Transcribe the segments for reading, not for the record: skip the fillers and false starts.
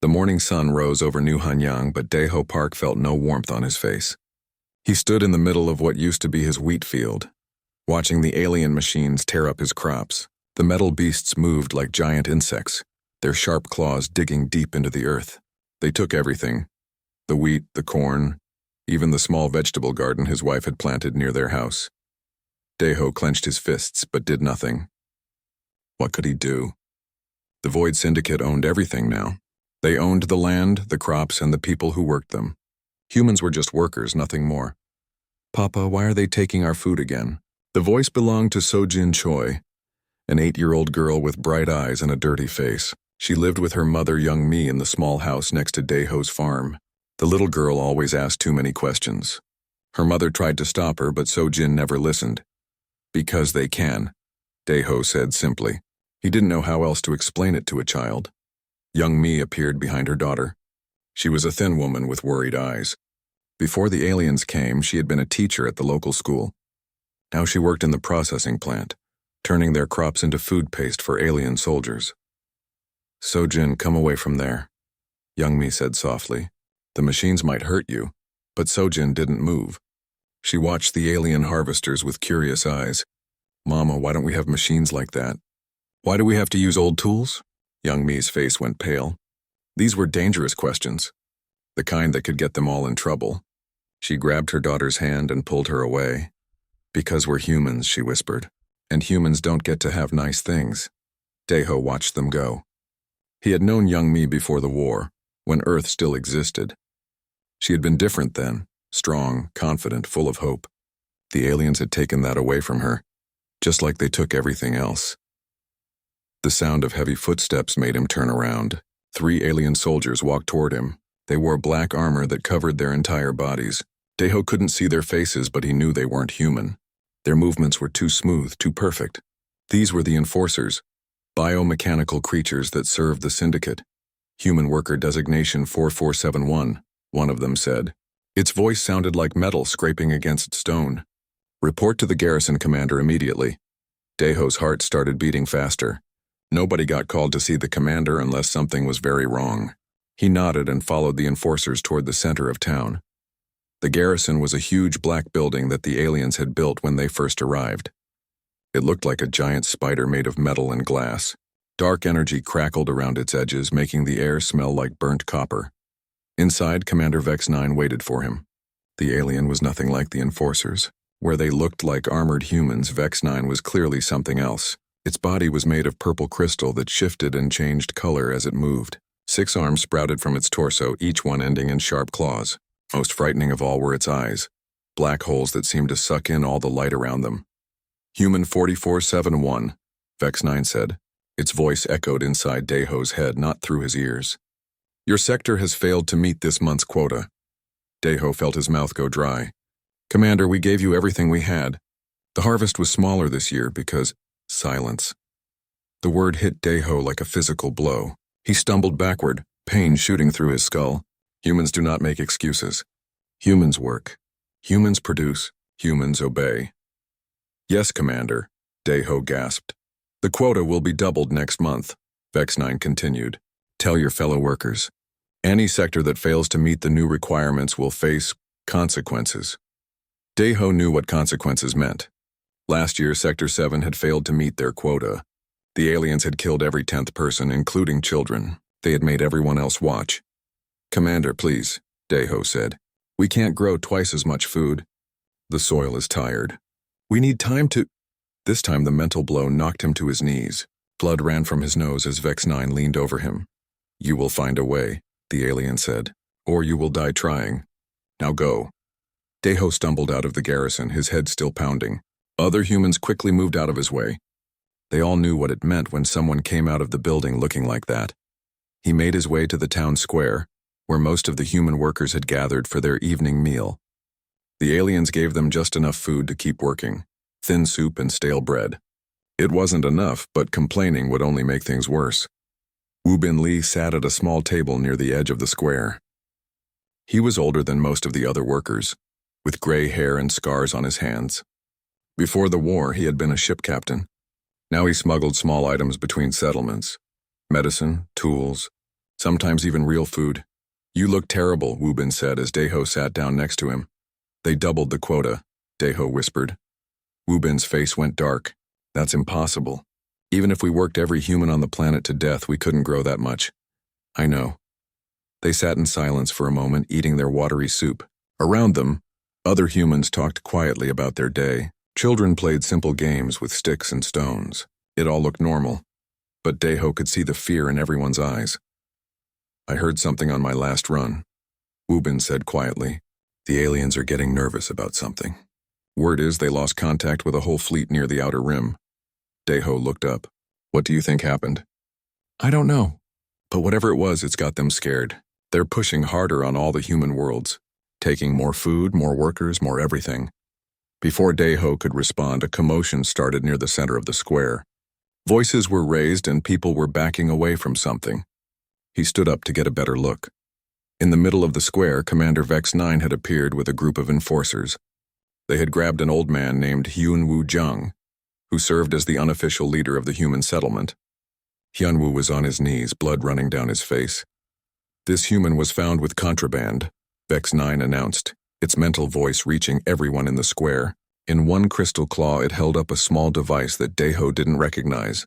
The morning sun rose over New Hanyang, but Daeho Park felt no warmth on his face. He stood in the middle of what used to be his wheat field, watching the alien machines tear up his crops. The metal beasts moved like giant insects, their sharp claws digging deep into the earth. They took everything: the wheat, the corn, even the small vegetable garden his wife had planted near their house. Daeho clenched his fists but did nothing. What could he do? The Void Syndicate owned everything now. They owned the land, the crops, and the people who worked them. Humans were just workers, nothing more. "Papa, why are they taking our food again?" The voice belonged to Sojin Choi, an 8-year-old girl with bright eyes and a dirty face. She lived with her mother, Young Mi, in the small house next to Daeho's farm. The little girl always asked too many questions. Her mother tried to stop her, but Sojin never listened. "Because they can," Daeho said simply. He didn't know how else to explain it to a child. Young Mi appeared behind her daughter. She was a thin woman with worried eyes. Before the aliens came, she had been a teacher at the local school. Now she worked in the processing plant, turning their crops into food paste for alien soldiers. "Sojin, come away from there," Young Mi said softly. "The machines might hurt you." But Sojin didn't move. She watched the alien harvesters with curious eyes. "Mama, why don't we have machines like that?" "Why do we have to use old tools?" Young Mi's face went pale. These were dangerous questions, the kind that could get them all in trouble. She grabbed her daughter's hand and pulled her away. "Because we're humans," she whispered, "and humans don't get to have nice things." Daeho watched them go. He had known Young Mi before the war, when Earth still existed. She had been different then, strong, confident, full of hope. The aliens had taken that away from her, just like they took everything else. The sound of heavy footsteps made him turn around. 3 alien soldiers walked toward him. They wore black armor that covered their entire bodies. Daeho couldn't see their faces, but he knew they weren't human. Their movements were too smooth, too perfect. These were the Enforcers, biomechanical creatures that served the Syndicate. "Human Worker Designation 4471, one of them said. Its voice sounded like metal scraping against stone. "Report to the garrison commander immediately." Daeho's heart started beating faster. Nobody got called to see the commander unless something was very wrong. He nodded and followed the enforcers toward the center of town. The garrison was a huge black building that the aliens had built when they first arrived. It looked like a giant spider made of metal and glass. Dark energy crackled around its edges, making the air smell like burnt copper. Inside, Commander Vex 9 waited for him. The alien was nothing like the enforcers. Where they looked like armored humans, Vex 9 was clearly something else. Its body was made of purple crystal that shifted and changed color as it moved. 6 arms sprouted from its torso, each one ending in sharp claws. Most frightening of all were its eyes, black holes that seemed to suck in all the light around them. "Human 4471, Vex 9 said. Its voice echoed inside Daeho's head, not through his ears. "Your sector has failed to meet this month's quota." Daeho felt his mouth go dry. "Commander, we gave you everything we had. The harvest was smaller this year because..." Silence. The word hit Daeho like a physical blow. He stumbled backward, pain shooting through his skull. Humans do not make excuses. Humans work. Humans produce. Humans obey. "Yes, Commander," Daeho gasped. "The quota will be doubled next month," Vex 9 continued. "Tell your fellow workers. Any sector that fails to meet the new requirements will face consequences." Daeho knew what consequences meant. Last year, Sector 7 had failed to meet their quota. The aliens had killed every 10th person, including children. They had made everyone else watch. "Commander, please," Daeho said. "We can't grow twice as much food. The soil is tired. We need time to..." This time the mental blow knocked him to his knees. Blood ran from his nose as Vex 9 leaned over him. "You will find a way," the alien said, "or you will die trying. Now go." Daeho stumbled out of the garrison, his head still pounding. Other humans quickly moved out of his way. They all knew what it meant when someone came out of the building looking like that. He made his way to the town square, where most of the human workers had gathered for their evening meal. The aliens gave them just enough food to keep working, thin soup and stale bread. It wasn't enough, but complaining would only make things worse. Wu Bin Li sat at a small table near the edge of the square. He was older than most of the other workers, with gray hair and scars on his hands. Before the war, he had been a ship captain. Now he smuggled small items between settlements: medicine, tools, Sometimes even real food. You look terrible, Wubin said as Daeho sat down next to him. They doubled the quota, Daeho whispered. Wubin's face went dark. That's impossible. Even if we worked every human on the planet to death, we couldn't grow that much. I know. They sat in silence for a moment, eating their watery soup. Around them, other humans talked quietly about their day. Children played simple games with sticks and stones. It all looked normal, but Daeho could see the fear in everyone's eyes. I heard something on my last run, Wubin said quietly. The aliens are getting nervous about something. Word is they lost contact with a whole fleet near the outer rim. Daeho looked up. What do you think happened? I don't know. But whatever it was, it's got them scared. They're pushing harder on all the human worlds, taking more food, more workers, more everything. Before Daeho could respond, a commotion started near the center of the square. Voices were raised and people were backing away from something. He stood up to get a better look. In the middle of the square, Commander Vex 9 had appeared with a group of enforcers. They had grabbed an old man named Hyunwoo Jung, who served as the unofficial leader of the human settlement. Hyunwoo was on his knees, blood running down his face. This human was found with contraband, Vex 9 announced, its mental voice reaching everyone in the square. In one crystal claw, it held up a small device that Daeho didn't recognize.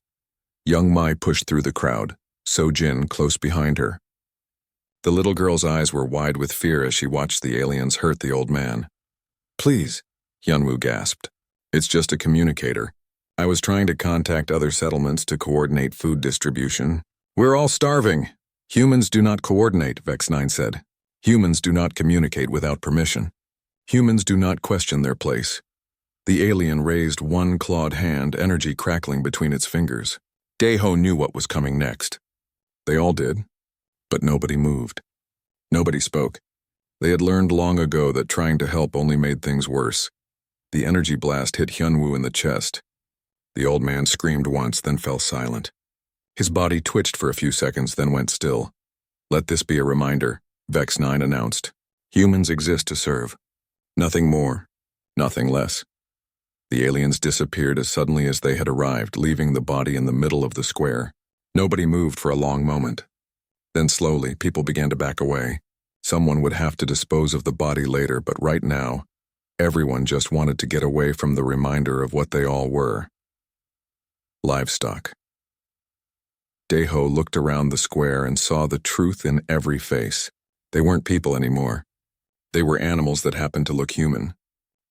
Young Mai pushed through the crowd, So-jin close behind her. The little girl's eyes were wide with fear as she watched the aliens hurt the old man. Please, Hyunwoo gasped. It's just a communicator. I was trying to contact other settlements to coordinate food distribution. We're all starving. Humans do not coordinate, Vex 9 said. Humans do not communicate without permission. Humans do not question their place. The alien raised one clawed hand, energy crackling between its fingers. Daeho knew what was coming next. They all did, but nobody moved. Nobody spoke. They had learned long ago that trying to help only made things worse. The energy blast hit Hyunwoo in the chest. The old man screamed once, then fell silent. His body twitched for a few seconds, then went still. Let this be a reminder, Vex 9 announced. Humans exist to serve. Nothing more, nothing less. The aliens disappeared as suddenly as they had arrived, leaving the body in the middle of the square. Nobody moved for a long moment. Then slowly, people began to back away. Someone would have to dispose of the body later, but right now, everyone just wanted to get away from the reminder of what they all were. Livestock. Daeho looked around the square and saw the truth in every face. They weren't people anymore. They were animals that happened to look human.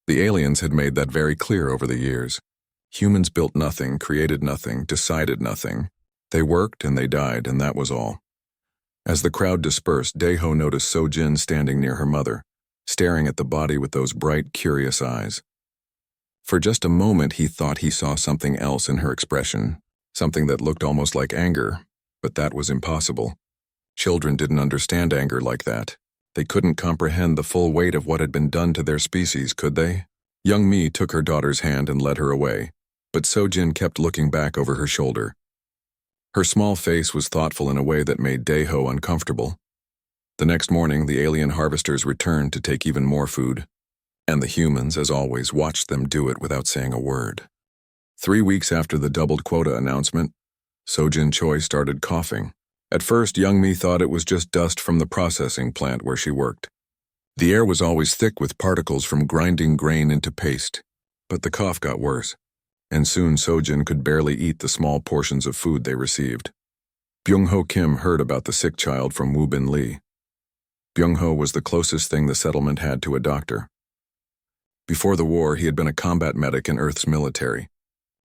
The aliens had made that very clear over the years. Humans built nothing, created nothing, decided nothing. They worked and they died, and that was all. As the crowd dispersed, Daeho noticed So-jin standing near her mother, staring at the body with those bright, curious eyes. For just a moment, he thought he saw something else in her expression, something that looked almost like anger, but that was impossible. Children didn't understand anger like that. They couldn't comprehend the full weight of what had been done to their species, could they? Young Mi took her daughter's hand and led her away, but So-jin kept looking back over her shoulder. Her small face was thoughtful in a way that made Daeho uncomfortable. The next morning, the alien harvesters returned to take even more food, and the humans, as always, watched them do it without saying a word. 3 weeks after the doubled quota announcement, So-jin Choi started coughing. At first, Young Mi thought it was just dust from the processing plant where she worked. The air was always thick with particles from grinding grain into paste, but the cough got worse, and soon So-jin could barely eat the small portions of food they received. Byung-ho Kim heard about the sick child from Woo-bin Lee. Byung-ho was the closest thing the settlement had to a doctor. Before the war, he had been a combat medic in Earth's military.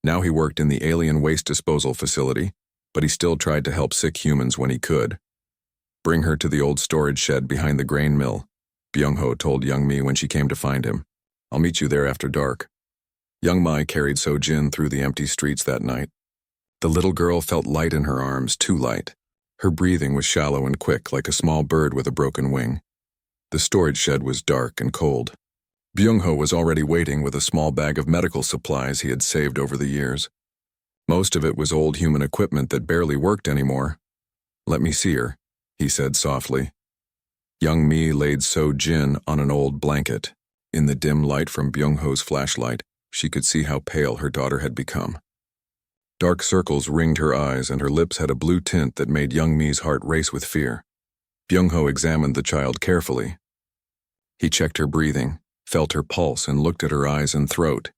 Now he worked in the alien waste disposal facility, but he still tried to help sick humans when he could. Bring her to the old storage shed behind the grain mill, Byung-ho told Young Mi when she came to find him. I'll meet you there after dark. Young Mai carried So-jin through the empty streets that night. The little girl felt light in her arms, too light. Her breathing was shallow and quick, like a small bird with a broken wing. The storage shed was dark and cold. Byung-ho was already waiting with a small bag of medical supplies he had saved over the years. Most of it was old human equipment that barely worked anymore. Let me see her, he said softly. Young Mi laid So-jin on an old blanket. In the dim light from Byung-ho's flashlight, she could see how pale her daughter had become. Dark circles ringed her eyes and her lips had a blue tint that made young Mi's heart race with fear. Byung-ho examined the child carefully. He checked her breathing, felt her pulse, and looked at her eyes and throat.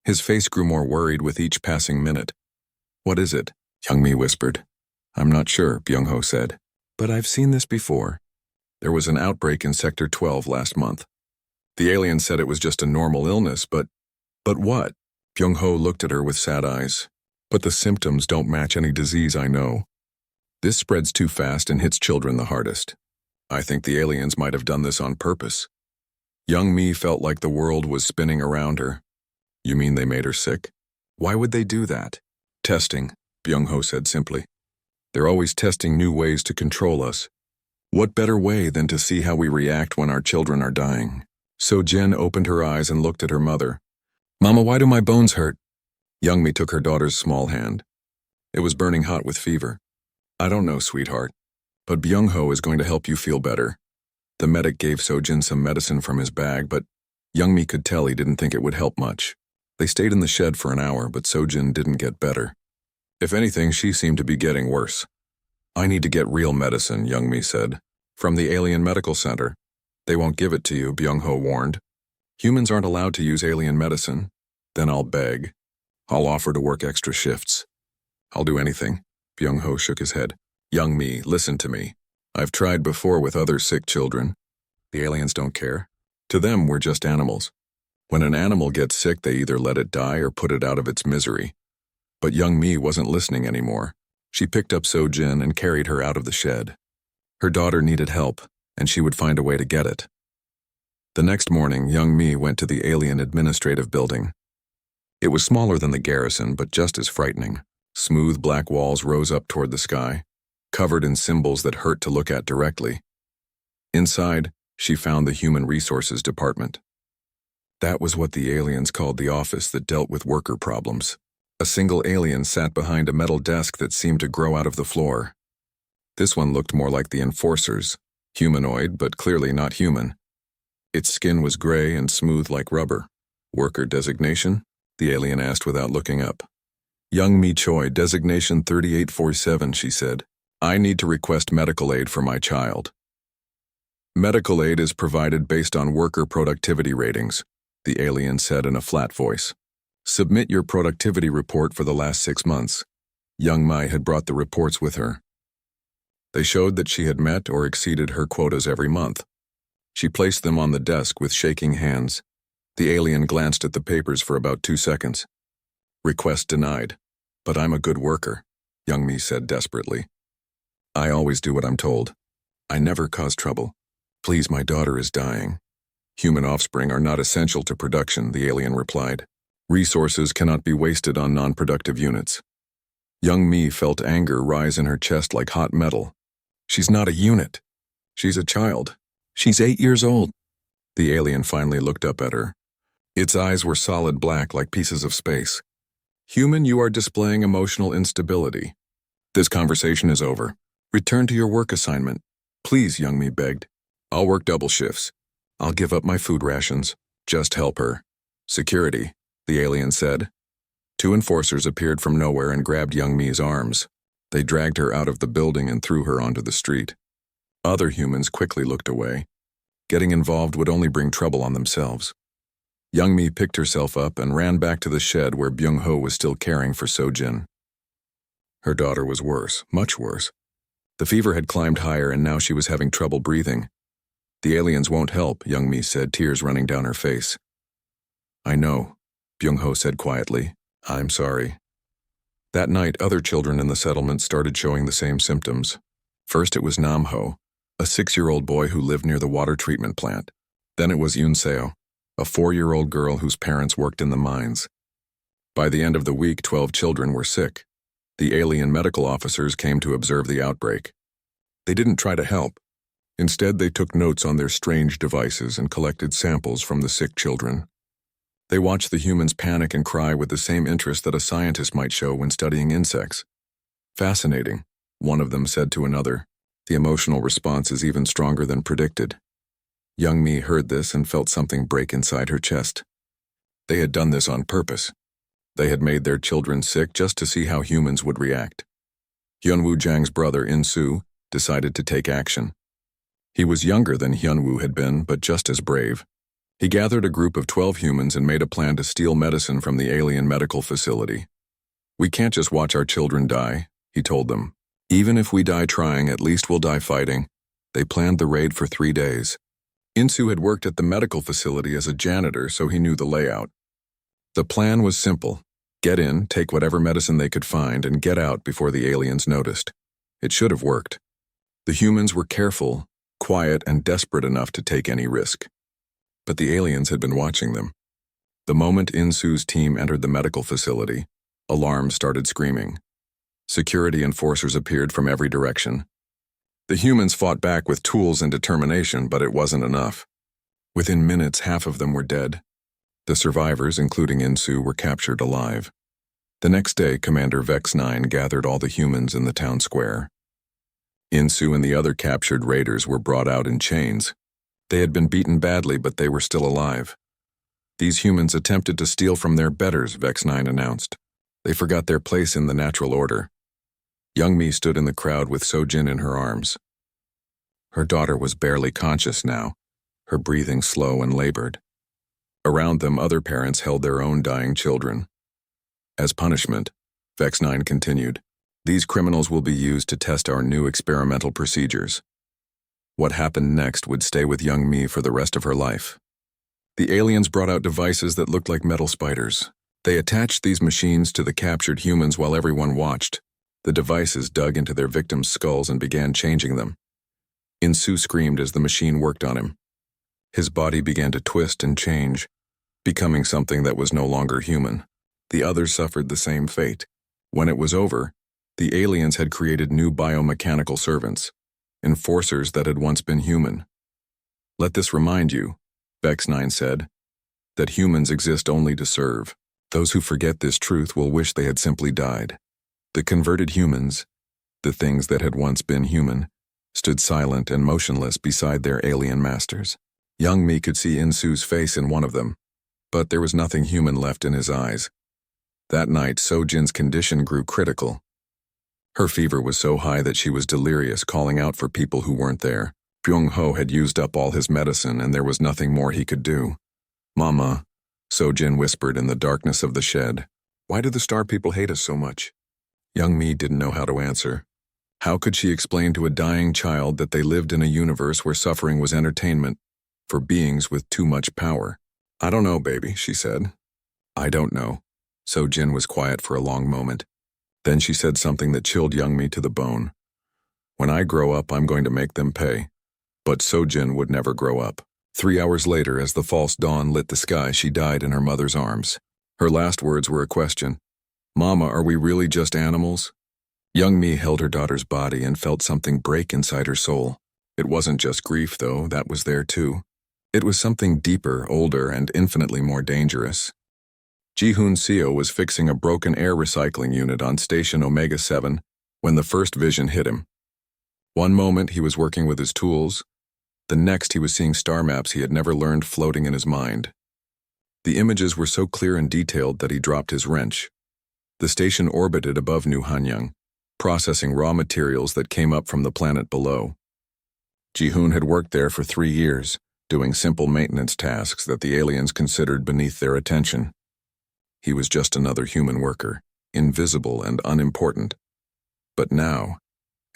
His face grew more worried with each passing minute. "What is it?" Young Mi whispered. "I'm not sure," Byung-ho said. "But I've seen this before. There was an outbreak in Sector 12 last month. The alien said it was just a normal illness, but what?" Byung-ho looked at her with sad eyes. "But the symptoms don't match any disease I know. This spreads too fast and hits children the hardest. I think the aliens might have done this on purpose." Young Mi felt like the world was spinning around her. "You mean they made her sick? Why would they do that?" "Testing," Byung-ho said simply. "They're always testing new ways to control us. What better way than to see how we react when our children are dying?" So Jin opened her eyes and looked at her mother. "Mama, why do my bones hurt?" Young Mi took her daughter's small hand. It was burning hot with fever. "I don't know, sweetheart, but Byung-ho is going to help you feel better." The medic gave Sojin some medicine from his bag, but Young Mi could tell he didn't think it would help much. They stayed in the shed for an hour, but Sojin didn't get better. If anything, she seemed to be getting worse. "I need to get real medicine," Young Mi said. "From the alien medical center." "They won't give it to you," Byung-ho warned. "Humans aren't allowed to use alien medicine." "Then I'll beg. I'll offer to work extra shifts. I'll do anything." Byung-ho shook his head. "Young Mi, listen to me. I've tried before with other sick children. The aliens don't care. To them, we're just animals. When an animal gets sick, they either let it die or put it out of its misery." But Young Mi wasn't listening anymore. She picked up Sojin and carried her out of the shed. Her daughter needed help, and she would find a way to get it. The next morning, Young Mi went to the alien administrative building. It was smaller than the garrison, but just as frightening. Smooth black walls rose up toward the sky, covered in symbols that hurt to look at directly. Inside, she found the Human Resources Department. That was what the aliens called the office that dealt with worker problems. A single alien sat behind a metal desk that seemed to grow out of the floor. This one looked more like the enforcers, humanoid but clearly not human. Its skin was gray and smooth like rubber. "Worker designation?" the alien asked without looking up. "Young Mi Choi, designation 3847, she said. "I need to request medical aid for my child." "Medical aid is provided based on worker productivity ratings," the alien said in a flat voice. "Submit your productivity report for the last 6 months." Young Mi had brought the reports with her. They showed that she had met or exceeded her quotas every month. She placed them on the desk with shaking hands. The alien glanced at the papers for about 2 seconds. "Request denied. But I'm a good worker," Young Mi said desperately. "I always do what I'm told. I never cause trouble. Please, my daughter is dying." "Human offspring are not essential to production," the alien replied. "Resources cannot be wasted on non-productive units." Young Mi felt anger rise in her chest like hot metal. "She's not a unit. She's a child. She's 8 years old." The alien finally looked up at her. Its eyes were solid black like pieces of space. "Human, you are displaying emotional instability. This conversation is over. Return to your work assignment." "Please," Young Mi begged. "I'll work double shifts. I'll give up my food rations. Just help her." "Security," the alien said. 2 enforcers appeared from nowhere and grabbed Young Mi's arms. They dragged her out of the building and threw her onto the street. Other humans quickly looked away. Getting involved would only bring trouble on themselves. Young Mi picked herself up and ran back to the shed where Byung-ho was still caring for Sojin. Her daughter was worse, much worse. The fever had climbed higher and now she was having trouble breathing. "The aliens won't help," Young Mi said, tears running down her face. "I know," Byung-ho said quietly. "I'm sorry." That night, other children in the settlement started showing the same symptoms. First it was Nam-ho, a 6-year-old boy who lived near the water treatment plant. Then it was Yoon-seo, a 4-year-old girl whose parents worked in the mines. By the end of the week, 12 children were sick. The alien medical officers came to observe the outbreak. They didn't try to help. Instead, they took notes on their strange devices and collected samples from the sick children. They watched the humans panic and cry with the same interest that a scientist might show when studying insects. "Fascinating," one of them said to another. "The emotional response is even stronger than predicted." Young Mi heard this and felt something break inside her chest. They had done this on purpose. They had made their children sick just to see how humans would react. Hyunwoo Jang's brother, In-soo, decided to take action. He was younger than Hyunwoo had been, but just as brave. He gathered a group of 12 humans and made a plan to steal medicine from the alien medical facility. "We can't just watch our children die," he told them. "Even if we die trying, at least we'll die fighting." They planned the raid for 3 days. In-soo had worked at the medical facility as a janitor, so he knew the layout. The plan was simple. Get in, take whatever medicine they could find, and get out before the aliens noticed. It should have worked. The humans were careful, quiet, and desperate enough to take any risk. But the aliens had been watching them. The moment In-soo's team entered the medical facility, alarms started screaming. Security enforcers appeared from every direction. The humans fought back with tools and determination, but it wasn't enough. Within minutes, half of them were dead. The survivors, including In-soo, were captured alive. The next day, Commander Vex-9 gathered all the humans in the town square. In-soo and the other captured raiders were brought out in chains. They had been beaten badly, but they were still alive. "These humans attempted to steal from their betters," Vex-9 announced. "They forgot their place in the natural order." Young-mi stood in the crowd with Sojin in her arms. Her daughter was barely conscious now, her breathing slow and labored. Around them, other parents held their own dying children. As punishment, Vex-9 continued, "These criminals will be used to test our new experimental procedures." What happened next would stay with Young-mi for the rest of her life. The aliens brought out devices that looked like metal spiders. They attached these machines to the captured humans while everyone watched. The devices dug into their victims' skulls and began changing them. In-soo screamed as the machine worked on him. His body began to twist and change, becoming something that was no longer human. The others suffered the same fate. When it was over, the aliens had created new biomechanical servants, enforcers that had once been human. "Let this remind you," Vex-9 said, "that humans exist only to serve. Those who forget this truth will wish they had simply died." The converted humans, the things that had once been human, stood silent and motionless beside their alien masters. Young-mi could see In-soo's face in one of them, but there was nothing human left in his eyes. That night, Sojin's condition grew critical. Her fever was so high that she was delirious, calling out for people who weren't there. Byung-ho had used up all his medicine, and there was nothing more he could do. "Mama," Sojin whispered in the darkness of the shed, "why do the star people hate us so much?" Young-mi didn't know how to answer. How could she explain to a dying child that they lived in a universe where suffering was entertainment for beings with too much power? "I don't know, baby," she said. "I don't know." Sojin was quiet for a long moment. Then she said something that chilled Young-mi to the bone. "When I grow up, I'm going to make them pay." But Sojin would never grow up. 3 hours later, as the false dawn lit the sky, she died in her mother's arms. Her last words were a question. "Mama, are we really just animals?" Young-mi held her daughter's body and felt something break inside her soul. It wasn't just grief, though, that was there too. It was something deeper, older, and infinitely more dangerous. Ji-hoon Seo was fixing a broken air recycling unit on Station Omega 7 when the first vision hit him. One moment he was working with his tools, the next he was seeing star maps he had never learned floating in his mind. The images were so clear and detailed that he dropped his wrench. The station orbited above New Hanyang, processing raw materials that came up from the planet below. Ji-hoon had worked there for 3 years, doing simple maintenance tasks that the aliens considered beneath their attention. He was just another human worker, invisible and unimportant. But now,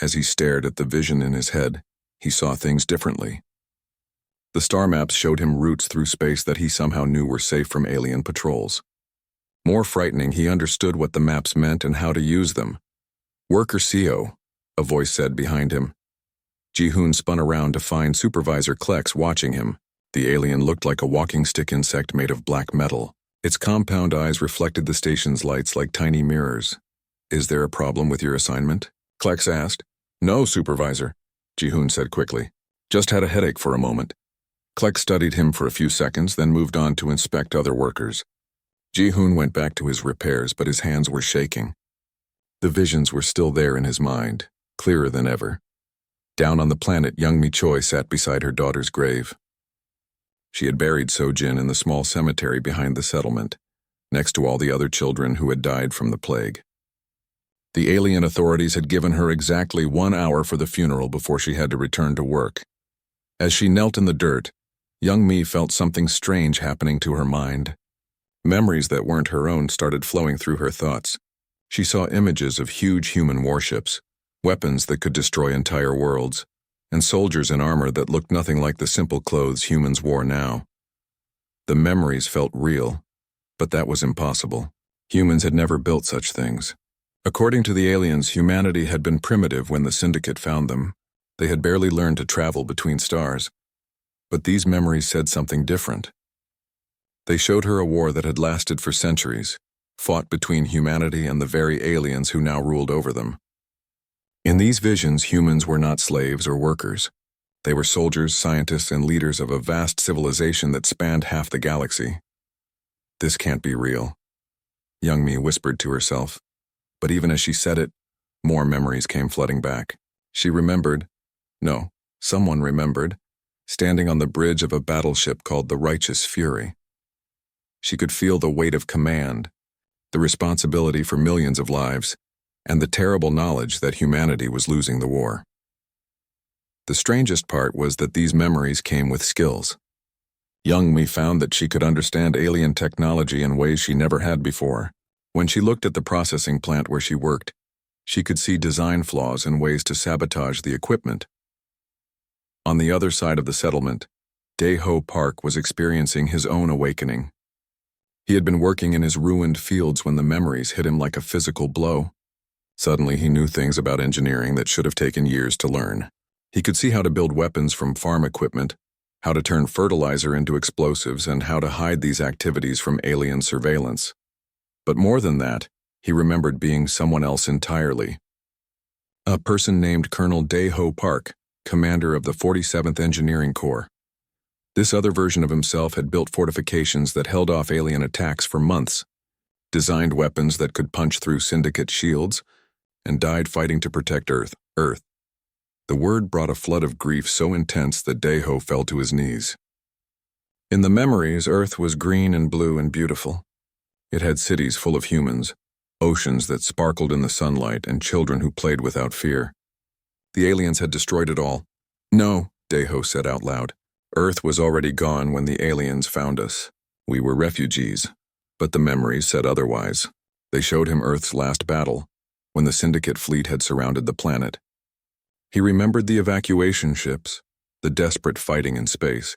as he stared at the vision in his head, he saw things differently. The star maps showed him routes through space that he somehow knew were safe from alien patrols. More frightening, he understood what the maps meant and how to use them. "Worker Seo," a voice said behind him. Ji-hoon spun around to find Supervisor Klex watching him. The alien looked like a walking stick insect made of black metal. Its compound eyes reflected the station's lights like tiny mirrors. "Is there a problem with your assignment?" Klex asked. "No, Supervisor," Ji-hoon said quickly. "Just had a headache for a moment." Klex studied him for a few seconds, then moved on to inspect other workers. Ji-hoon went back to his repairs, but his hands were shaking. The visions were still there in his mind, clearer than ever. Down on the planet, Young-mi Choi sat beside her daughter's grave. She had buried Sojin in the small cemetery behind the settlement. next to all the other children who had died from the plague. The alien authorities had given her exactly 1 hour for the funeral before she had to return to work. As she knelt in the dirt, young Mi felt something strange happening to her mind. Memories that weren't her own started flowing through her thoughts. She saw images of huge human warships, weapons that could destroy entire worlds, and soldiers in armor that looked nothing like the simple clothes humans wore now. The memories felt real, but that was impossible. Humans had never built such things. According to the aliens, humanity had been primitive when the Syndicate found them. They had barely learned to travel between stars. But these memories said something different. They showed her a war that had lasted for centuries, fought between humanity and the very aliens who now ruled over them. In these visions, humans were not slaves or workers. They were soldiers, scientists, and leaders of a vast civilization that spanned half the galaxy. This can't be real, young Mi whispered to herself. But even as she said it, more memories came flooding back. She remembered, no, someone remembered, standing on the bridge of a battleship called the Righteous Fury. She could feel the weight of command, the responsibility for millions of lives, and the terrible knowledge that humanity was losing the war. The strangest part was that these memories came with skills. Young Mi found that she could understand alien technology in ways she never had before. When she looked at the processing plant where she worked, she could see design flaws and ways to sabotage the equipment. On the other side of the settlement, Dae-ho Park was experiencing his own awakening. He had been working in his ruined fields when the memories hit him like a physical blow. Suddenly he knew things about engineering that should have taken years to learn. He could see how to build weapons from farm equipment, how to turn fertilizer into explosives, and how to hide these activities from alien surveillance. But more than that, he remembered being someone else entirely. A person named Colonel Dae-ho Park, commander of the 47th Engineering Corps. This other version of himself had built fortifications that held off alien attacks for months, designed weapons that could punch through Syndicate shields, and died fighting to protect Earth. The word brought a flood of grief so intense that Dae-ho fell to his knees. In the memories, Earth was green and blue and beautiful. It had cities full of humans, oceans that sparkled in the sunlight, and children who played without fear. The aliens had destroyed it all. No, Dae-ho said out loud. Earth was already gone when the aliens found us. We were refugees. But the memories said otherwise. They showed him Earth's last battle, when the Syndicate fleet had surrounded the planet. He remembered the evacuation ships, the desperate fighting in space,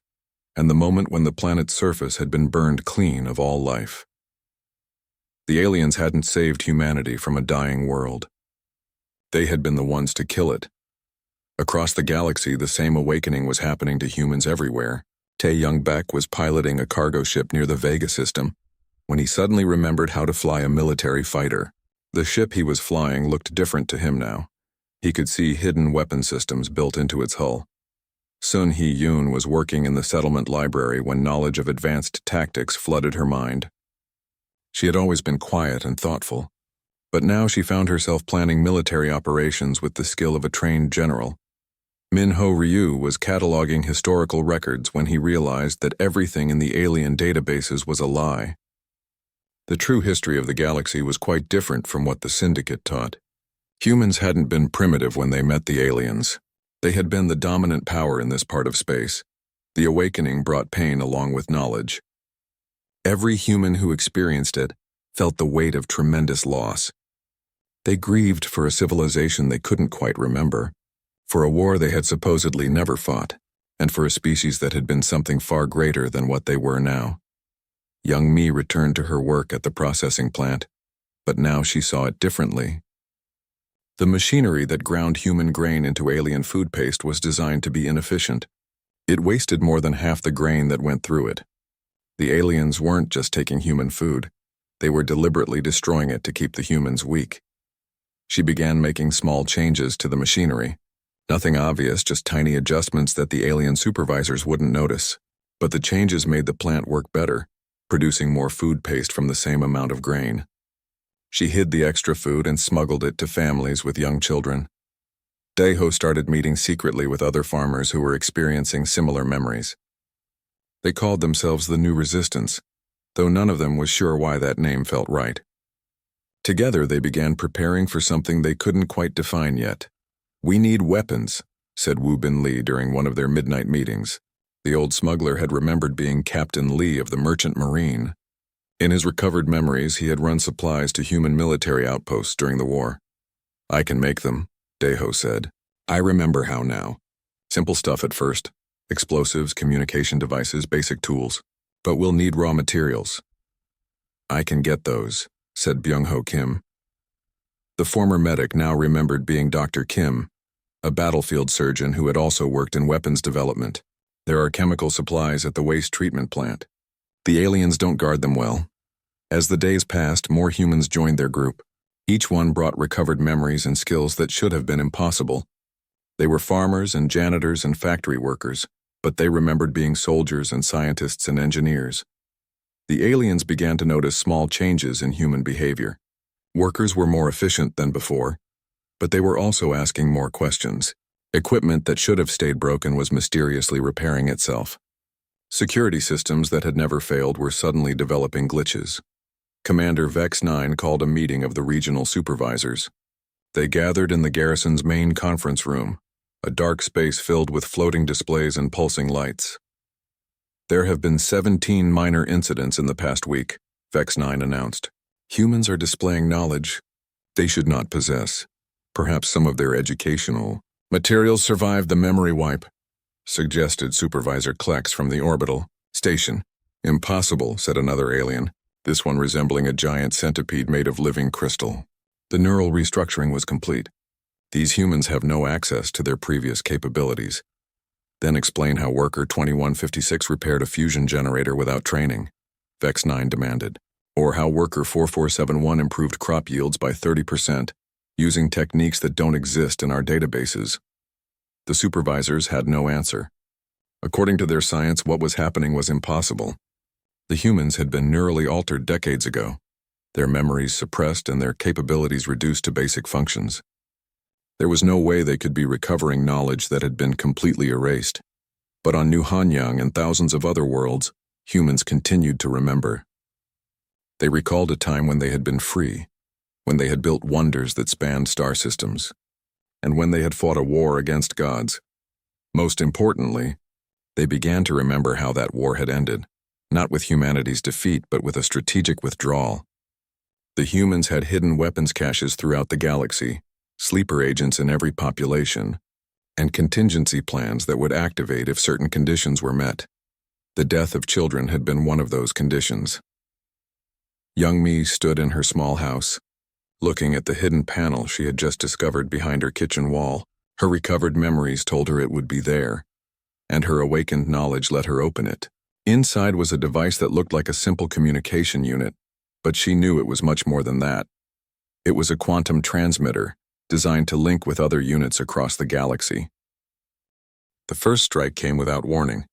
and the moment when the planet's surface had been burned clean of all life. The aliens hadn't saved humanity from a dying world. They had been the ones to kill it. Across the galaxy, the same awakening was happening to humans everywhere. Tae Young-baek was piloting a cargo ship near the Vega system when he suddenly remembered how to fly a military fighter. The ship he was flying looked different to him now. He could see hidden weapon systems built into its hull. Sun Hee-yoon was working in the settlement library when knowledge of advanced tactics flooded her mind. She had always been quiet and thoughtful, but now she found herself planning military operations with the skill of a trained general. Min-ho Ryu was cataloging historical records when he realized that everything in the alien databases was a lie. The true history of the galaxy was quite different from what the Syndicate taught. Humans hadn't been primitive when they met the aliens. They had been the dominant power in this part of space. The awakening brought pain along with knowledge. Every human who experienced it felt the weight of tremendous loss. They grieved for a civilization they couldn't quite remember, for a war they had supposedly never fought, and for a species that had been something far greater than what they were now. Young Mi returned to her work at the processing plant, but now she saw it differently. The machinery that ground human grain into alien food paste was designed to be inefficient. It wasted more than half the grain that went through it. The aliens weren't just taking human food. They were deliberately destroying it to keep the humans weak. She began making small changes to the machinery. Nothing obvious, just tiny adjustments that the alien supervisors wouldn't notice. But the changes made the plant work better, producing more food paste from the same amount of grain. She hid the extra food and smuggled it to families with young children. Dae-ho started meeting secretly with other farmers who were experiencing similar memories. They called themselves the New Resistance, though none of them was sure why that name felt right. Together they began preparing for something they couldn't quite define yet. "We need weapons," said Wu Bin Li during one of their midnight meetings. The old smuggler had remembered being Captain Li of the Merchant Marine. In his recovered memories, he had run supplies to human military outposts during the war. "I can make them," Deho said. "I remember how now. Simple stuff at first. Explosives, communication devices, basic tools. But we'll need raw materials." "I can get those," said Byung-ho Kim. The former medic now remembered being Dr. Kim, a battlefield surgeon who had also worked in weapons development. "There are chemical supplies at the waste treatment plant. The aliens don't guard them well." As the days passed, more humans joined their group. Each one brought recovered memories and skills that should have been impossible. They were farmers and janitors and factory workers, but they remembered being soldiers and scientists and engineers. The aliens began to notice small changes in human behavior. Workers were more efficient than before, but they were also asking more questions. Equipment that should have stayed broken was mysteriously repairing itself. Security systems that had never failed were suddenly developing glitches. Commander Vex 9 called a meeting of the regional supervisors. They gathered in the garrison's main conference room, a dark space filled with floating displays and pulsing lights. "There have been 17 minor incidents in the past week," Vex 9 announced. "Humans are displaying knowledge they should not possess. Perhaps some of their educational materials survived the memory wipe," suggested Supervisor Klex from the orbital station. "Impossible," said another alien, this one resembling a giant centipede made of living crystal. "The neural restructuring was complete. These humans have no access to their previous capabilities." "Then explain how Worker 2156 repaired a fusion generator without training," Vex 9 demanded. "Or how Worker 4471 improved crop yields by 30%, using techniques that don't exist in our databases." The supervisors had no answer. According to their science, what was happening was impossible. The humans had been neurally altered decades ago, their memories suppressed and their capabilities reduced to basic functions. There was no way they could be recovering knowledge that had been completely erased. But on New Hanyang and thousands of other worlds, humans continued to remember. They recalled a time when they had been free, when they had built wonders that spanned star systems, and when they had fought a war against gods. Most importantly, they began to remember how that war had ended, not with humanity's defeat, but with a strategic withdrawal. The humans had hidden weapons caches throughout the galaxy, sleeper agents in every population, and contingency plans that would activate if certain conditions were met. The death of children had been one of those conditions. Young Mi stood in her small house, looking at the hidden panel she had just discovered behind her kitchen wall. Her recovered memories told her it would be there, and her awakened knowledge let her open it. Inside was a device that looked like a simple communication unit, but she knew it was much more than that. It was a quantum transmitter, designed to link with other units across the galaxy. The first strike came without warning.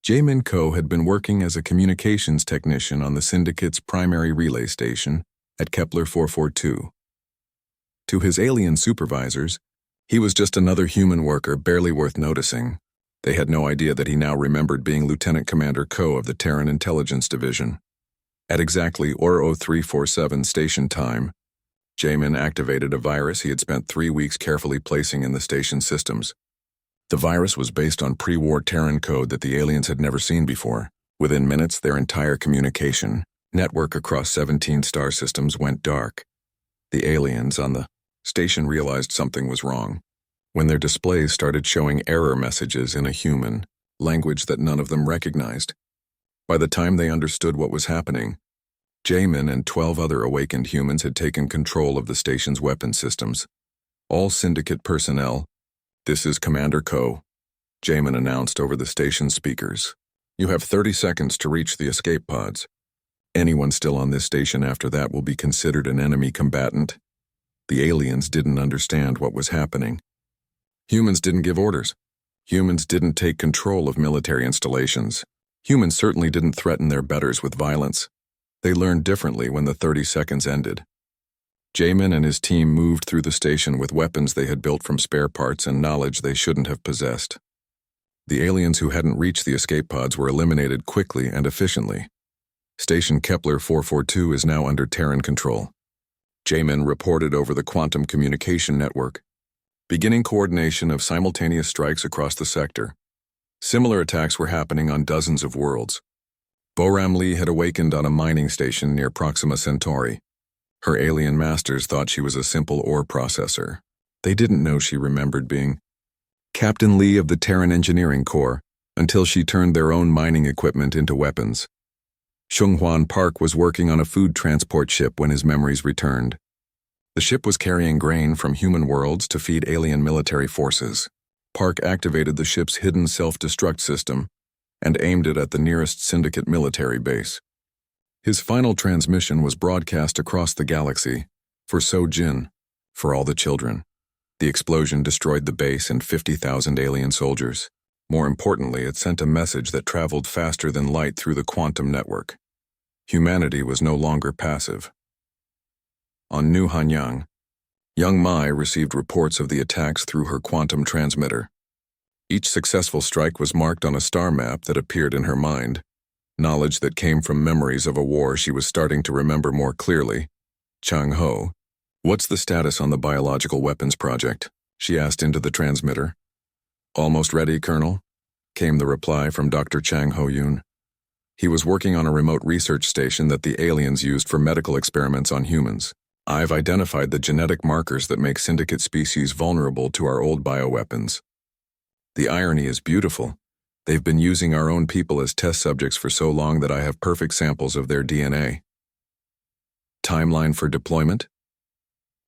Jaemin Ko had been working as a communications technician on the Syndicate's primary relay station at Kepler 442. To his alien supervisors, he was just another human worker barely worth noticing. They had no idea that he now remembered being Lieutenant Commander Ko of the Terran Intelligence Division. At exactly 0347 station time, Jaemin activated a virus he had spent 3 weeks carefully placing in the station systems. The virus was based on pre-war Terran code that the aliens had never seen before. Within minutes, their entire communication network across 17 star systems went dark. The aliens on the station realized something was wrong when their displays started showing error messages in a human language that none of them recognized. By the time they understood what was happening, Jaemin and 12 other awakened humans had taken control of the station's weapon systems. "All Syndicate personnel, this is Commander Ko," Jaemin announced over the station speakers. "You have 30 seconds to reach the escape pods. Anyone still on this station after that will be considered an enemy combatant." The aliens didn't understand what was happening. Humans didn't give orders. Humans didn't take control of military installations. Humans certainly didn't threaten their betters with violence. They learned differently when the 30 seconds ended. Jaemin and his team moved through the station with weapons they had built from spare parts and knowledge they shouldn't have possessed. The aliens who hadn't reached the escape pods were eliminated quickly and efficiently. Station Kepler 442 is now under Terran control. Jamin reported over the quantum communication network, beginning coordination of simultaneous strikes across the sector. Similar attacks were happening on dozens of worlds. Boram Lee had awakened on a mining station near Proxima Centauri. Her alien masters thought she was a simple ore processor. They didn't know she remembered being Captain Lee of the Terran Engineering Corps until she turned their own mining equipment into weapons. Xunhuan Park was working on a food transport ship when his memories returned. The ship was carrying grain from human worlds to feed alien military forces. Park activated the ship's hidden self-destruct system and aimed it at the nearest Syndicate military base. His final transmission was broadcast across the galaxy, for Sojin, for all the children. The explosion destroyed the base and 50,000 alien soldiers. More importantly, it sent a message that traveled faster than light through the quantum network. Humanity was no longer passive. On New Hanyang, young Mai received reports of the attacks through her quantum transmitter. Each successful strike was marked on a star map that appeared in her mind, knowledge that came from memories of a war she was starting to remember more clearly. Chang Ho, "What's the status on the biological weapons project?" she asked into the transmitter. "Almost ready, Colonel," came the reply from Dr. Chang Ho-yoon. He was working on a remote research station that the aliens used for medical experiments on humans. "I've identified the genetic markers that make Syndicate species vulnerable to our old bioweapons. The irony is beautiful. They've been using our own people as test subjects for so long that I have perfect samples of their DNA. Timeline for deployment?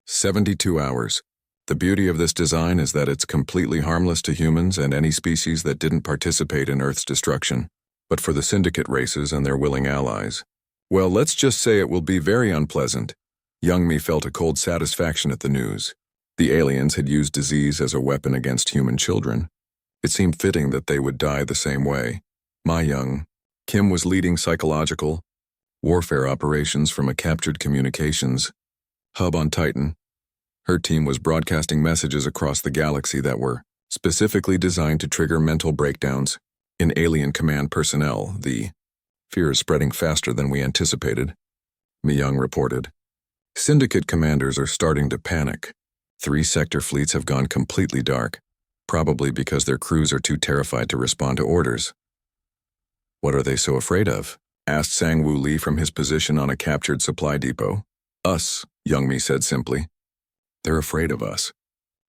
72 hours. The beauty of this design is that it's completely harmless to humans and any species that didn't participate in Earth's destruction, but for the Syndicate races and their willing allies. Well, let's just say it will be very unpleasant." Young Mi felt a cold satisfaction at the news. The aliens had used disease as a weapon against human children. It seemed fitting that they would die the same way. Ma Young, Kim was leading psychological warfare operations from a captured communications hub on Titan. Her team was broadcasting messages across the galaxy that were specifically designed to trigger mental breakdowns in alien command personnel. "The fear is spreading faster than we anticipated," Mi Young reported. "Syndicate commanders are starting to panic. 3 sector fleets have gone completely dark, probably because their crews are too terrified to respond to orders." "What are they so afraid of?" asked Sang-Woo Lee from his position on a captured supply depot. "Us," Young-Mi said simply. "They're afraid of us.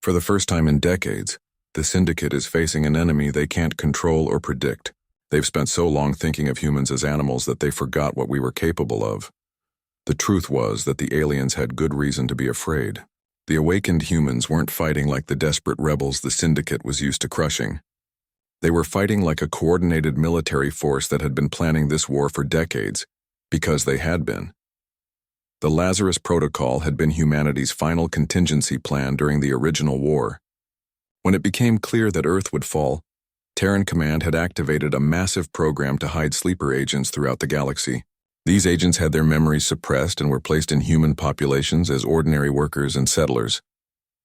For the first time in decades, the Syndicate is facing an enemy they can't control or predict. They've spent so long thinking of humans as animals that they forgot what we were capable of. The truth was that the aliens had good reason to be afraid. The awakened humans weren't fighting like the desperate rebels the Syndicate was used to crushing. They were fighting like a coordinated military force that had been planning this war for decades, because they had been. The Lazarus Protocol had been humanity's final contingency plan during the original war. When it became clear that Earth would fall, Terran Command had activated a massive program to hide sleeper agents throughout the galaxy. These agents had their memories suppressed and were placed in human populations as ordinary workers and settlers.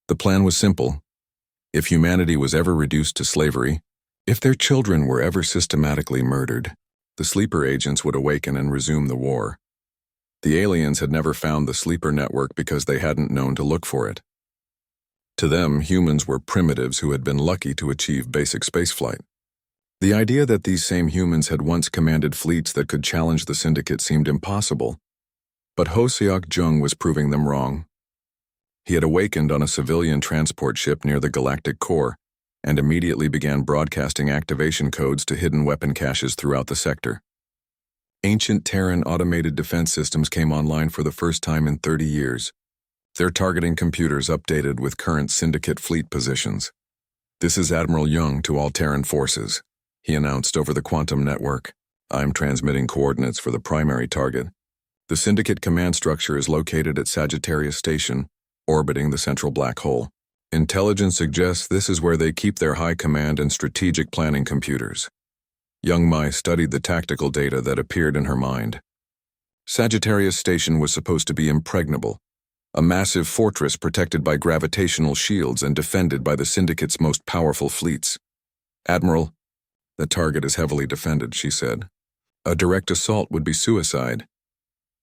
The plan was simple. If humanity was ever reduced to slavery, if their children were ever systematically murdered, the sleeper agents would awaken and resume the war. The aliens had never found the sleeper network because they hadn't known to look for it. To them, humans were primitives who had been lucky to achieve basic spaceflight. The idea that these same humans had once commanded fleets that could challenge the Syndicate seemed impossible, but Ho Seok-jung was proving them wrong. He had awakened on a civilian transport ship near the Galactic core and immediately began broadcasting activation codes to hidden weapon caches throughout the sector. Ancient Terran automated defense systems came online for the first time in 30 years. Their targeting computers updated with current Syndicate fleet positions. "This is Admiral Young to all Terran forces," he announced over the quantum network. "I'm transmitting coordinates for the primary target. The Syndicate command structure is located at Sagittarius Station, orbiting the central black hole. Intelligence suggests this is where they keep their high command and strategic planning computers." Young Mai studied the tactical data that appeared in her mind. Sagittarius Station was supposed to be impregnable, a massive fortress protected by gravitational shields and defended by the Syndicate's most powerful fleets. "Admiral, the target is heavily defended," she said. A direct assault would be suicide.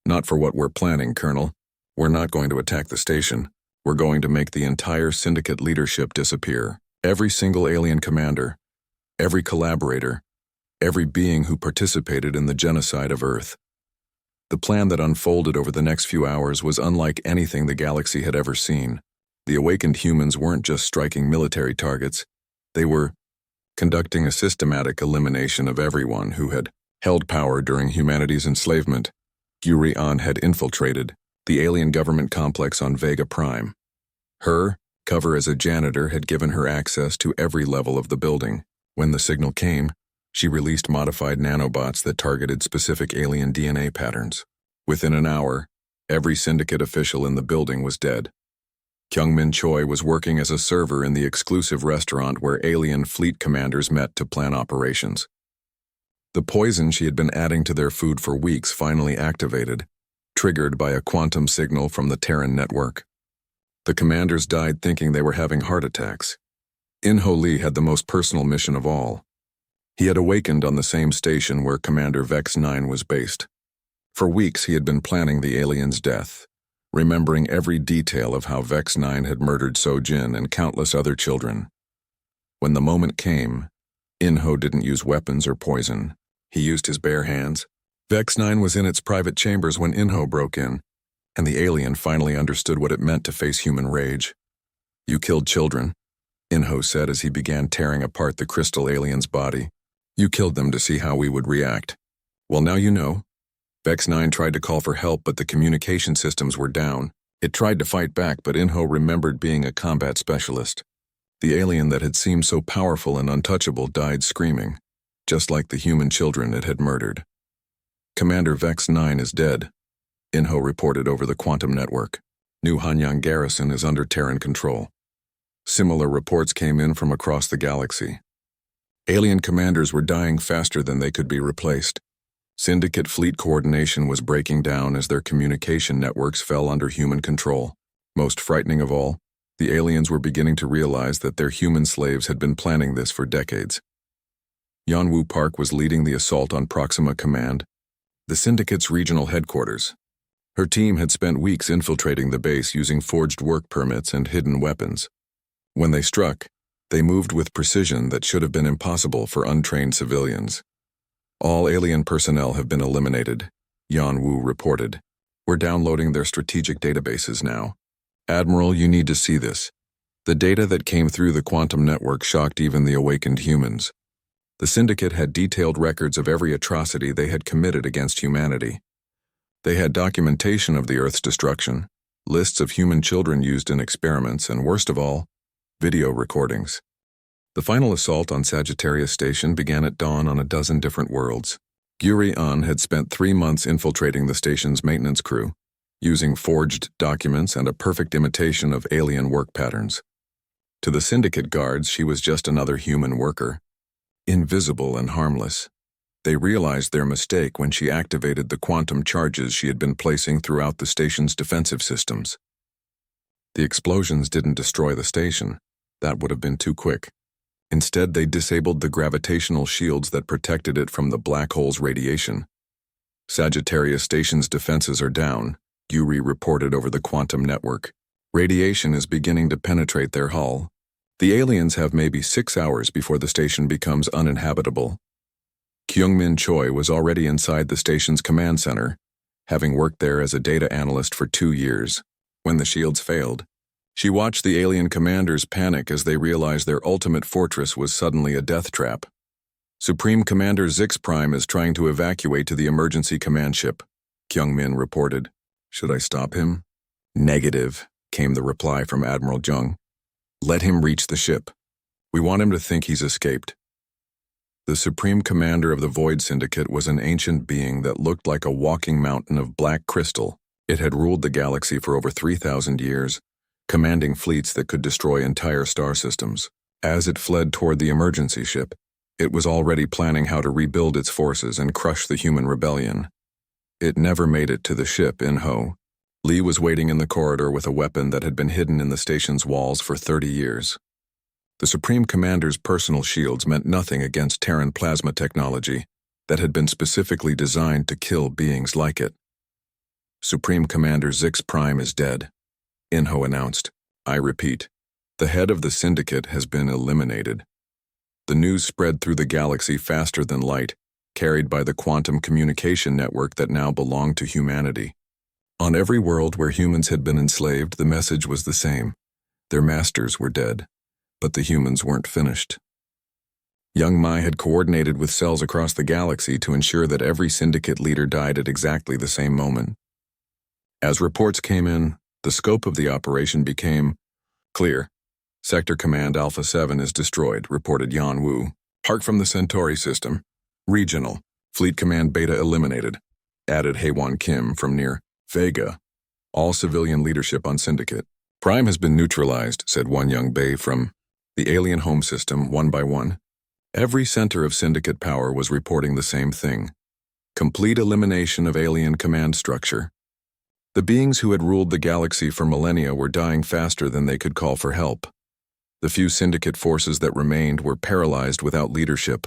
Not for what we're planning, Colonel. We're not going to attack the station. We're going to make the entire syndicate leadership disappear. Every single alien commander, every collaborator, every being who participated in the genocide of Earth. The plan that unfolded over the next few hours was unlike anything the galaxy had ever seen. The awakened humans weren't just striking military targets. They were conducting a systematic elimination of everyone who had held power during humanity's enslavement. Yuri An had infiltrated the alien government complex on Vega Prime. Her cover as a janitor had given her access to every level of the building. When the signal came, she released modified nanobots that targeted specific alien DNA patterns. Within an hour, every syndicate official in the building was dead. Kyungmin Choi was working as a server in the exclusive restaurant where alien fleet commanders met to plan operations. The poison she had been adding to their food for weeks finally activated, triggered by a quantum signal from the Terran network. The commanders died thinking they were having heart attacks. In-ho Lee had the most personal mission of all. He had awakened on the same station where Commander Vex 9 was based. For weeks he had been planning the alien's death, remembering every detail of how Vex 9 had murdered So-jin and countless other children. When the moment came, In-ho didn't use weapons or poison. He used his bare hands. Vex 9 was in its private chambers when In-ho broke in, and the alien finally understood what it meant to face human rage. "You killed children," In-ho said as he began tearing apart the crystal alien's body. "You killed them to see how we would react. Well, now you know." Vex 9 tried to call for help, but the communication systems were down. It tried to fight back, but In-ho remembered being a combat specialist. The alien that had seemed so powerful and untouchable died screaming, just like the human children it had murdered. "Commander Vex 9 is dead," In-ho reported over the quantum network. "New Hanyang garrison is under Terran control." Similar reports came in from across the galaxy. Alien commanders were dying faster than they could be replaced. Syndicate fleet coordination was breaking down as their communication networks fell under human control. Most frightening of all, the aliens were beginning to realize that their human slaves had been planning this for decades. Yeonwoo Park was leading the assault on Proxima Command, the Syndicate's regional headquarters. Her team had spent weeks infiltrating the base using forged work permits and hidden weapons. When they struck, they moved with precision that should have been impossible for untrained civilians. "All alien personnel have been eliminated," Yeonwoo reported. "We're downloading their strategic databases now. Admiral, you need to see this." The data that came through the quantum network shocked even the awakened humans. The Syndicate had detailed records of every atrocity they had committed against humanity. They had documentation of the Earth's destruction, lists of human children used in experiments, and worst of all, video recordings. The final assault on Sagittarius Station began at dawn on a dozen different worlds. Yuri An had spent 3 months infiltrating the station's maintenance crew, using forged documents and a perfect imitation of alien work patterns. To the Syndicate guards, she was just another human worker, invisible and harmless. They realized their mistake when she activated the quantum charges she had been placing throughout the station's defensive systems. The explosions didn't destroy the station. That would have been too quick. Instead, they disabled the gravitational shields that protected it from the black hole's radiation. "Sagittarius Station's defenses are down," Yuri reported over the quantum network. "Radiation is beginning to penetrate their hull. The aliens have maybe 6 hours before the station becomes uninhabitable." Kyungmin Choi was already inside the station's command center, having worked there as a data analyst for 2 years. When the shields failed, she watched the alien commanders panic as they realized their ultimate fortress was suddenly a death trap. "Supreme Commander Zix Prime is trying to evacuate to the emergency command ship," Kyungmin reported. "Should I stop him?" "Negative," came the reply from Admiral Jung. "Let him reach the ship. We want him to think he's escaped." The Supreme Commander of the Void Syndicate was an ancient being that looked like a walking mountain of black crystal. It had ruled the galaxy for over 3,000 years, commanding fleets that could destroy entire star systems. As it fled toward the emergency ship, it was already planning how to rebuild its forces and crush the human rebellion. It never made it to the ship In-ho. Lee was waiting in the corridor with a weapon that had been hidden in the station's walls for 30 years. The Supreme Commander's personal shields meant nothing against Terran plasma technology that had been specifically designed to kill beings like it. Supreme Commander Zix Prime is dead, Inho announced. I repeat, the head of the syndicate has been eliminated. The news spread through the galaxy faster than light, carried by the quantum communication network that now belonged to humanity. On every world where humans had been enslaved, the message was the same. Their masters were dead, but the humans weren't finished. Young Mai had coordinated with cells across the galaxy to ensure that every syndicate leader died at exactly the same moment. As reports came in, the scope of the operation became clear. Sector Command Alpha 7 is destroyed, reported Yan Wu. Park from the Centauri system. Regional. Fleet Command Beta eliminated, added Haewon Kim from near Vega. All civilian leadership on Syndicate. Prime has been neutralized, said One Young Bei from the alien home system, one by one. Every center of Syndicate power was reporting the same thing. Complete elimination of alien command structure. The beings who had ruled the galaxy for millennia were dying faster than they could call for help. The few Syndicate forces that remained were paralyzed without leadership.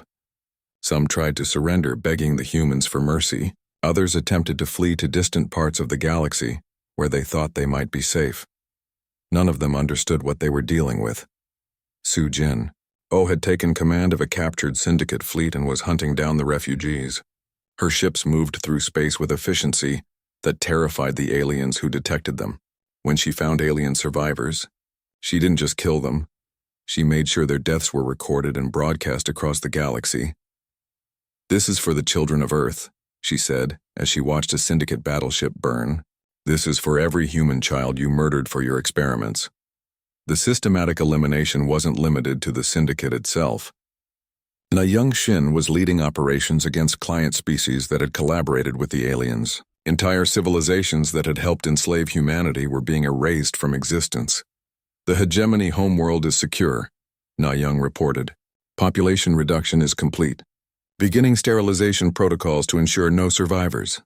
Some tried to surrender, begging the humans for mercy. Others attempted to flee to distant parts of the galaxy, where they thought they might be safe. None of them understood what they were dealing with. Su Jin had taken command of a captured Syndicate fleet and was hunting down the refugees. Her ships moved through space with efficiency that terrified the aliens who detected them. When she found alien survivors, she didn't just kill them. She made sure their deaths were recorded and broadcast across the galaxy. This is for the children of Earth, she said, as she watched a Syndicate battleship burn. This is for every human child you murdered for your experiments. The systematic elimination wasn't limited to the Syndicate itself. Na Young Shin was leading operations against client species that had collaborated with the aliens. Entire civilizations that had helped enslave humanity were being erased from existence. The hegemony homeworld is secure, Na Young reported. Population reduction is complete. Beginning sterilization protocols to ensure no survivors.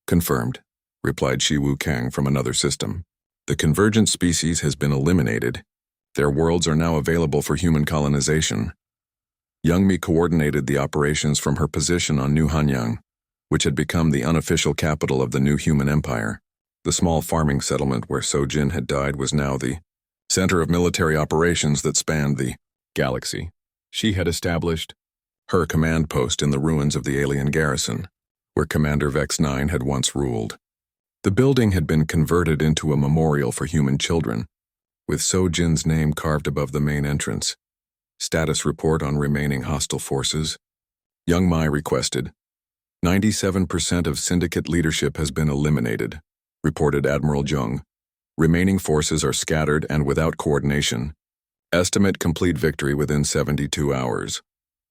Confirmed, replied Shiwu Kang from another system. The convergent species has been eliminated. Their worlds are now available for human colonization. Youngmi coordinated the operations from her position on New Hanyang, which had become the unofficial capital of the new human empire. The small farming settlement where Sojin had died was now the center of military operations that spanned the galaxy. She had established her command post in the ruins of the alien garrison, where Commander Vex 9 had once ruled. The building had been converted into a memorial for human children, with Sojin's name carved above the main entrance. Status report on remaining hostile forces. Young Mai requested. 97% of Syndicate leadership has been eliminated, reported Admiral Jung. Remaining forces are scattered and without coordination. Estimate complete victory within 72 hours.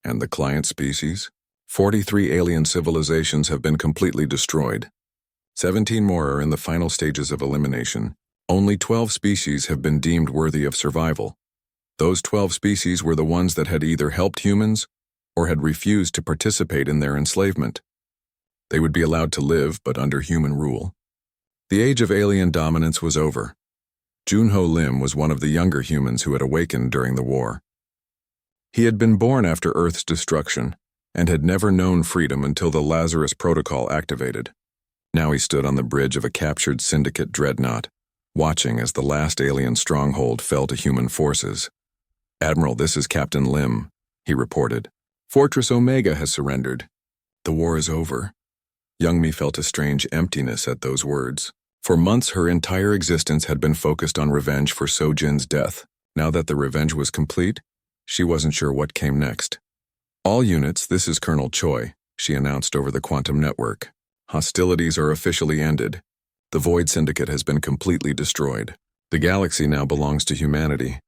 And the client species? 43 alien civilizations have been completely destroyed. 17 more are in the final stages of elimination. Only 12 species have been deemed worthy of survival. Those 12 species were the ones that had either helped humans or had refused to participate in their enslavement. They would be allowed to live, but under human rule. The age of alien dominance was over. Junho Lim was one of the younger humans who had awakened during the war. He had been born after Earth's destruction and had never known freedom until the Lazarus Protocol activated. Now he stood on the bridge of a captured Syndicate dreadnought, watching as the last alien stronghold fell to human forces. Admiral, this is Captain Lim, he reported. Fortress Omega has surrendered. The war is over. Youngmi felt a strange emptiness at those words. For months, her entire existence had been focused on revenge for Sojin's death. Now that the revenge was complete, she wasn't sure what came next. All units, this is Colonel Choi, she announced over the quantum network. Hostilities are officially ended. The Void Syndicate has been completely destroyed. The galaxy now belongs to humanity.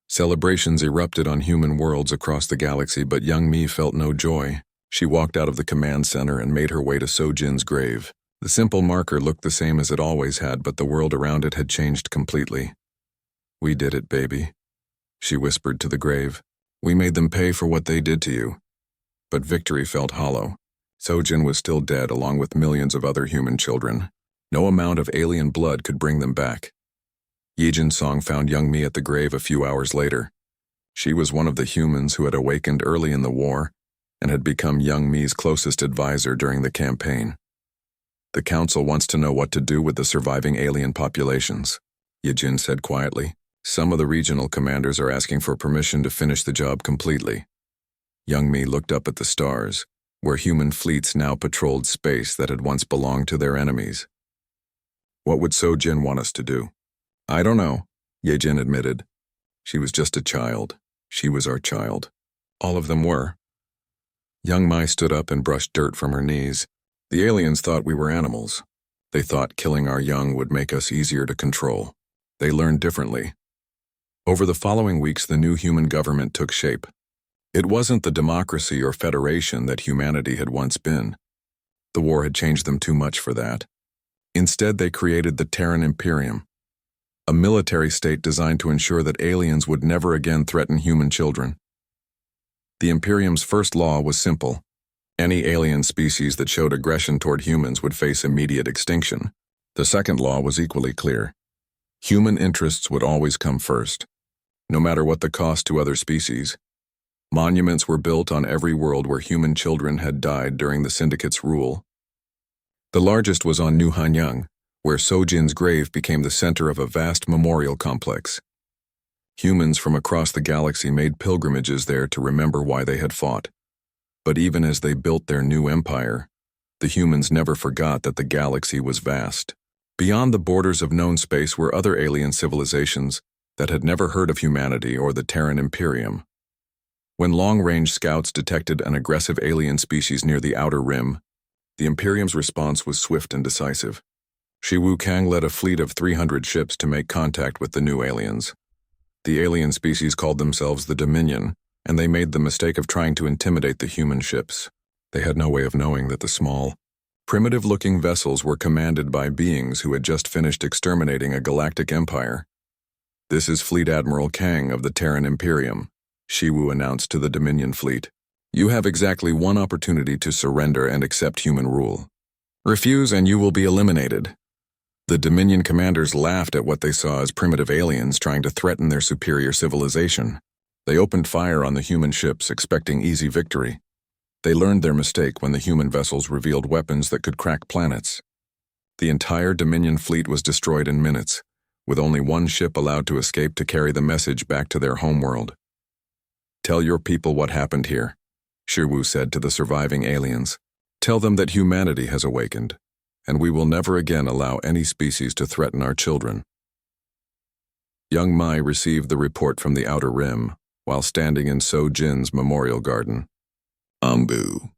Celebrations erupted on human worlds across the galaxy, but Young Mi felt no joy. She walked out of the command center and made her way to Sojin's grave. The simple marker looked the same as it always had, but the world around it had changed completely. We did it, baby, she whispered to the grave. We made them pay for what they did to you. But victory felt hollow. Sojin was still dead along with millions of other human children. No amount of alien blood could bring them back. Yijin Song found Young Mi at the grave a few hours later. She was one of the humans who had awakened early in the war and had become Young Mi's closest advisor during the campaign. The council wants to know what to do with the surviving alien populations, Yejin said quietly. Some of the regional commanders are asking for permission to finish the job completely. Young Mi looked up at the stars, where human fleets now patrolled space that had once belonged to their enemies. What would Sojin want us to do? I don't know, Yejin admitted. She was just a child. She was our child. All of them were. Young Mi stood up and brushed dirt from her knees. The aliens thought we were animals. They thought killing our young would make us easier to control. They learned differently. Over the following weeks, the new human government took shape. It wasn't the democracy or federation that humanity had once been. The war had changed them too much for that. Instead, they created the Terran Imperium, a military state designed to ensure that aliens would never again threaten human children. The Imperium's first law was simple. Any alien species that showed aggression toward humans would face immediate extinction. The second law was equally clear. Human interests would always come first, no matter what the cost to other species. Monuments were built on every world where human children had died during the Syndicate's rule. The largest was on New Hanyang, where Sojin's grave became the center of a vast memorial complex. Humans from across the galaxy made pilgrimages there to remember why they had fought. But even as they built their new empire, the humans never forgot that the galaxy was vast. Beyond the borders of known space were other alien civilizations that had never heard of humanity or the Terran Imperium. When long-range scouts detected an aggressive alien species near the outer rim, the Imperium's response was swift and decisive. Shiwu Kang led a fleet of 300 ships to make contact with the new aliens. The alien species called themselves the Dominion, and they made the mistake of trying to intimidate the human ships. They had no way of knowing that the small, primitive-looking vessels were commanded by beings who had just finished exterminating a galactic empire. "This is Fleet Admiral Kang of the Terran Imperium," Shiwu announced to the Dominion fleet. "You have exactly one opportunity to surrender and accept human rule. Refuse and you will be eliminated." The Dominion commanders laughed at what they saw as primitive aliens trying to threaten their superior civilization. They opened fire on the human ships, expecting easy victory. They learned their mistake when the human vessels revealed weapons that could crack planets. The entire Dominion fleet was destroyed in minutes, with only one ship allowed to escape to carry the message back to their homeworld. "Tell your people what happened here," Shiwu said to the surviving aliens. "Tell them that humanity has awakened, and we will never again allow any species to threaten our children." Young Mi received the report from the Outer Rim while standing in Sojin's memorial garden. "Ambu,"